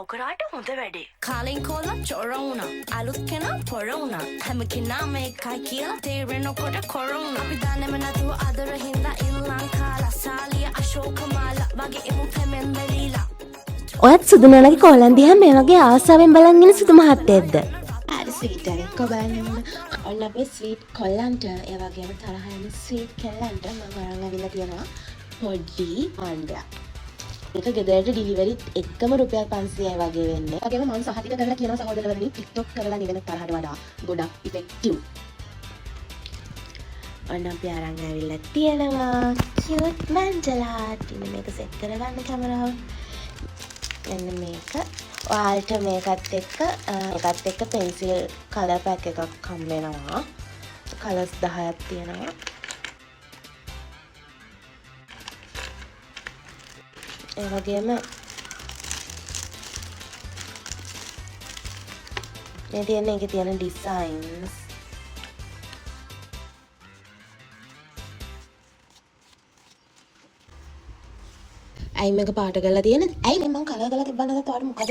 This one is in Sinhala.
උදව් කරාට හොඳ වැඩේ. කාලෙන් කෝලා චොර වුණා. අලුත් කෙනා පොර වුණා. හැම කෙනාම එකයි කියලා තේරෙනකොට කොරුණා. අපි දන්නේම නැතුව ආදර හින්දා ඉල්ලන් කාලා සාලිය අශෝකමාලා වගේ එමු පෙමෙන් බැලීලා. ඔයත් සුදු නෝනාගේ කෝලම් දිහා මේ වගේ ආසාවෙන් බලන් ඉන්න සුදු මහත්තයෙක්ද? හරි ස්වීට් එකක් බලන්න. ඔන්න අපේ ස්වීට් කොල්ලන්ට ඒ වගේම තරහ යන ස්වීට් කෙල්ලන්ට මම අරන් අවිල්ලා තියෙනවා පොඩි ආණ්ඩයක්. ඒක ගෙදරට ඩිලිවරිත් එක්කම රුපියල් 500යි වගේ වෙන්නේ. ඒ වගේම මම සහතික කරලා කියනවා සහෝදරවරුනි TikTok කරලා නිවෙන තරහට වඩා ගොඩක් ඉෆෙක්ටිව්. ඔන්න අපි අරන් අවිල්ලා තියෙනවා cute මන්ජලා. ඉතින් මේක සෙට් කරගන්න කැමරාව. එන්න මේක ඔයාලට මේකත් එක්ක පෙන්සිල් කලර් පැක් එකක් හම්බ වෙනවා. කලර්ස් 10ක් තියෙනවා. ඒ වගේම මේ තියෙන එකේ තියෙන ඩිසයින්ස් ඇයි මේක පාට කරලා තියෙන්නේ? ඇයි මම කලර් කරලා තිබ්බනද? තවට මොකද